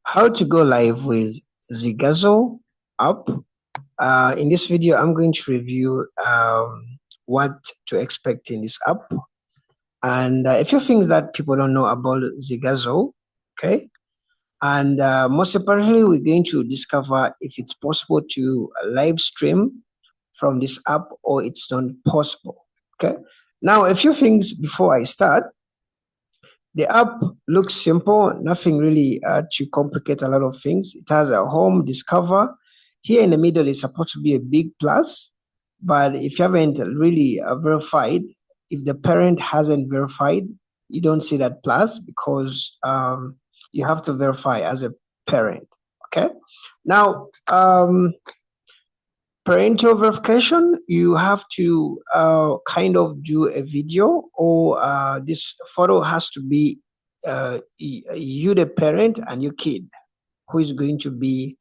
How to go live with Zigazoo app. In this video, I'm going to review what to expect in this app and a few things that people don't know about Zigazoo. Okay, and most importantly, we're going to discover if it's possible to live stream from this app or it's not possible. Okay, now a few things before I start. The app looks simple, nothing really to complicate a lot of things. It has a home, discover. Here in the middle is supposed to be a big plus, but if you haven't really verified, if the parent hasn't verified, you don't see that plus because you have to verify as a parent. Okay. Now, parental verification, you have to kind of do a video, or this photo has to be you, the parent, and your kid who is going to be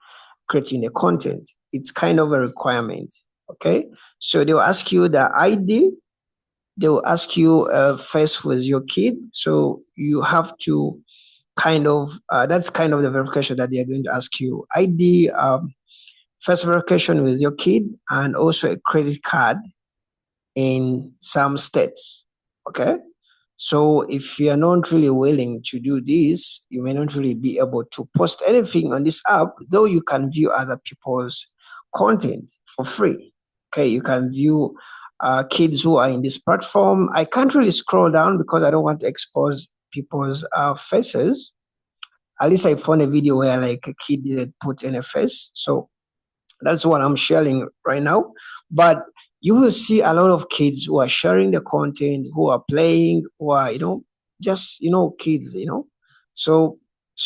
creating the content. It's kind of a requirement. Okay, so they'll ask you the ID, they'll ask you first with your kid, so you have to kind of that's kind of the verification that they're going to ask you. ID, first verification with your kid, and also a credit card in some states. Okay, so if you're not really willing to do this, you may not really be able to post anything on this app, though you can view other people's content for free. Okay, you can view kids who are in this platform. I can't really scroll down because I don't want to expose people's faces. At least I found a video where like a kid didn't put in a face, so that's what I'm sharing right now. But you will see a lot of kids who are sharing the content, who are playing, who are, just, kids, So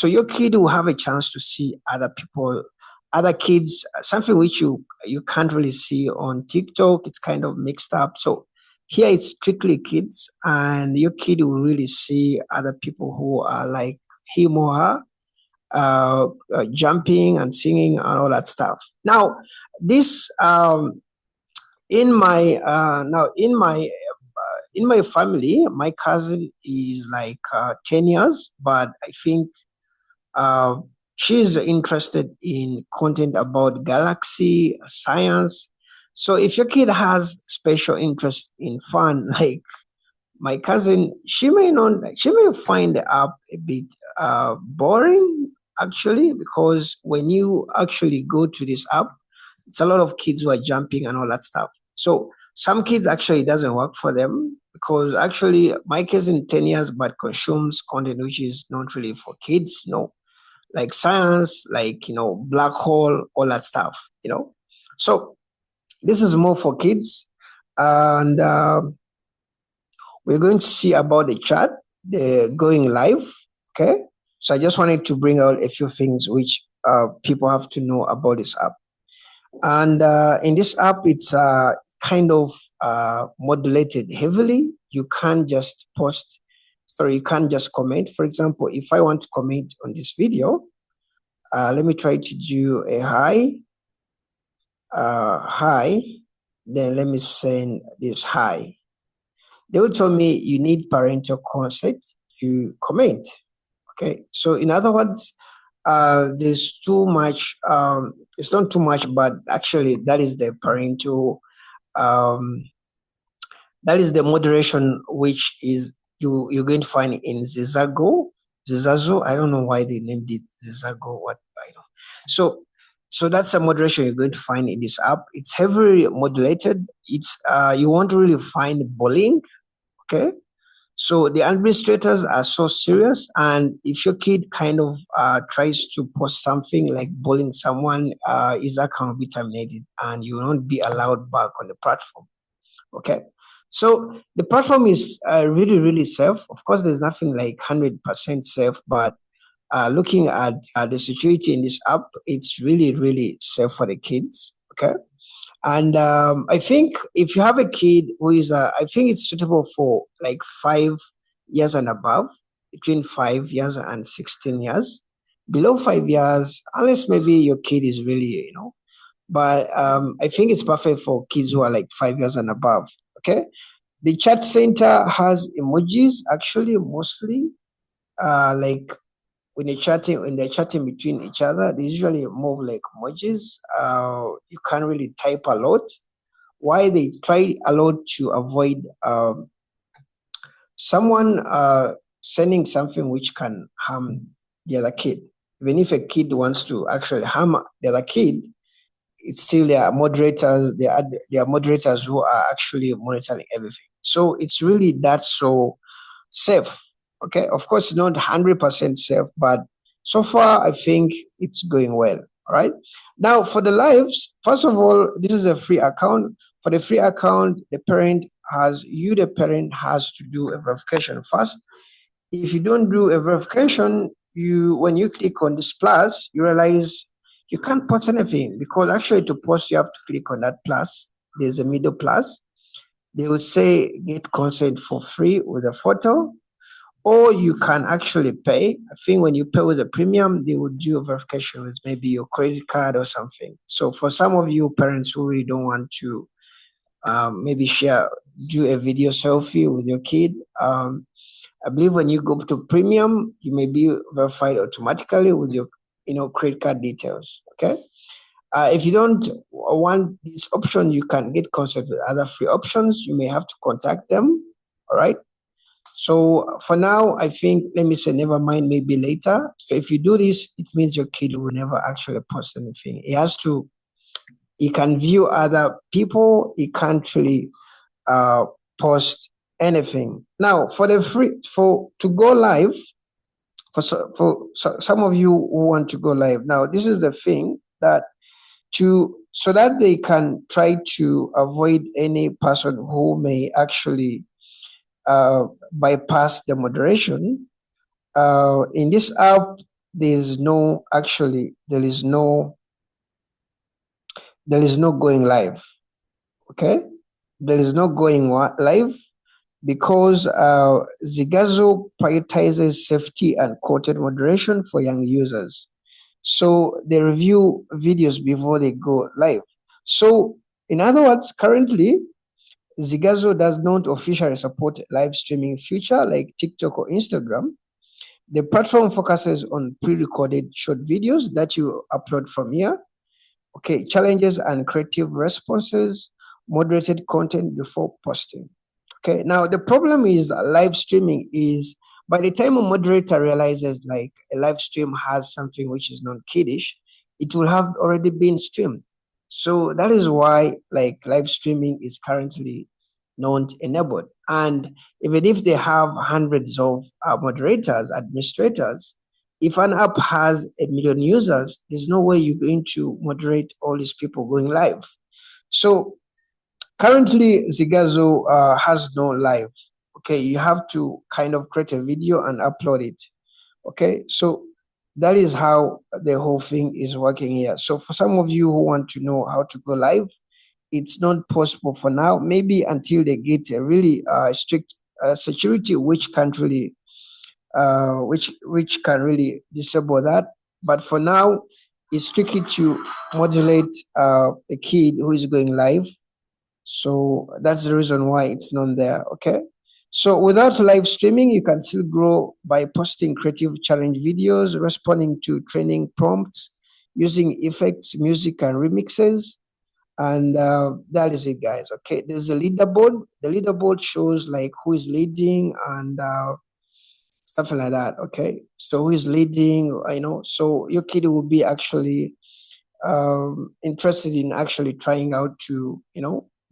your kid will have a chance to see other people, other kids, something which you can't really see on TikTok. It's kind of mixed up. So here it's strictly kids, and your kid will really see other people who are like him or her, jumping and singing and all that stuff. Now, this in my in my family, my cousin is like 10 years, but I think uh, she's interested in content about galaxy science. So if your kid has special interest in fun, like my cousin, she may find the app a bit boring, actually, because when you actually go to this app, it's a lot of kids who are jumping and all that stuff. So some kids actually it doesn't work for them, because actually my cousin 10 years but consumes content which is not really for kids, like science, like black hole, all that stuff. So this is more for kids, and we're going to see about the chat, the going live. Okay, so I just wanted to bring out a few things which people have to know about this app. And in this app, it's kind of modulated heavily. You can't just post, sorry, you can't just comment. For example, if I want to comment on this video, let me try to do a hi, then let me send this hi. They will tell me you need parental consent to comment. Okay, so in other words, there's too much. It's not too much, but actually, that is the parental. That is the moderation, which is you're going to find in Zigazoo. I don't know why they named it Zigazoo. What I know. So that's a moderation you're going to find in this app. It's heavily modulated. It's you won't really find bullying. Okay, so the administrators are so serious, and if your kid kind of tries to post something like bullying someone, his account will be terminated, and you will not be allowed back on the platform. Okay, so the platform is really, really safe. Of course, there's nothing like 100% safe, but looking at the security in this app, it's really, really safe for the kids. Okay. And I think if you have a kid who is, I think it's suitable for like 5 years and above, between 5 years and 16 years. Below 5 years, unless maybe your kid is really, but I think it's perfect for kids who are like 5 years and above. Okay. The chat center has emojis, actually, mostly, like they're chatting between each other, they usually move like emojis. You can't really type a lot. Why they try a lot to avoid someone sending something which can harm the other kid. Even if a kid wants to actually harm the other kid, it's still there are moderators. There are moderators who are actually monitoring everything. So it's really that so safe. Okay, of course, not 100% safe, but so far I think it's going well. All right. Now for the lives, first of all, this is a free account. For the free account, the parent has to do a verification first. If you don't do a verification, when you click on this plus, you realize you can't post anything, because actually to post you have to click on that plus. There's a middle plus. They will say get consent for free with a photo, or you can actually pay. I think when you pay with a premium, they will do a verification with maybe your credit card or something. So for some of you parents who really don't want to maybe do a video selfie with your kid, I believe when you go to premium, you may be verified automatically with your credit card details. Okay. If you don't want this option, you can get consent with other free options. You may have to contact them. All right. So for now, I think, let me say, never mind, maybe later. So if you do this, it means your kid will never actually post anything. He can view other people. He can't really post anything. Now, to go live, some of you who want to go live. Now, this is the thing that so that they can try to avoid any person who may actually bypass the moderation. In this app, there is no going live. Okay, there is no going live, because Zigazoo prioritizes safety and content moderation for young users. So they review videos before they go live. So in other words, currently, Zigazoo does not officially support live streaming feature like TikTok or Instagram. The platform focuses on pre-recorded short videos that you upload from here. Okay, challenges and creative responses, moderated content before posting. Okay, now the problem is live streaming is, by the time a moderator realizes like a live stream has something which is non-kiddish, it will have already been streamed. So that is why like live streaming is currently not enabled. And even if they have hundreds of moderators, administrators, if an app has 1 million users, there's no way you're going to moderate all these people going live. So currently, Zigazoo has no live. Okay, you have to kind of create a video and upload it. Okay, so that is how the whole thing is working here. So for some of you who want to know how to go live, it's not possible for now. Maybe until they get a really strict security, which can't really, which can really disable that. But for now, it's tricky to modulate a kid who is going live. So that's the reason why it's not there. Okay. So without live streaming, you can still grow by posting creative challenge videos, responding to training prompts, using effects, music, and remixes. And that is it, guys. Okay. There's a leaderboard. The leaderboard shows like who is leading and something like that. Okay. So who is leading, so your kid will be actually interested in actually trying out to,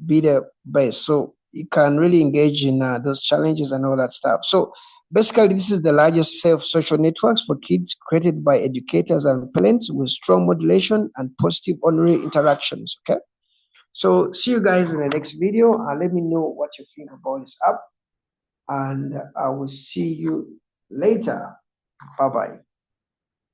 be the best. So you can really engage in those challenges and all that stuff. So basically, this is the largest safe social networks for kids created by educators and parents with strong modulation and positive honorary interactions. Okay. So see you guys in the next video. Let me know what you think about this app, and I will see you later. Bye-bye.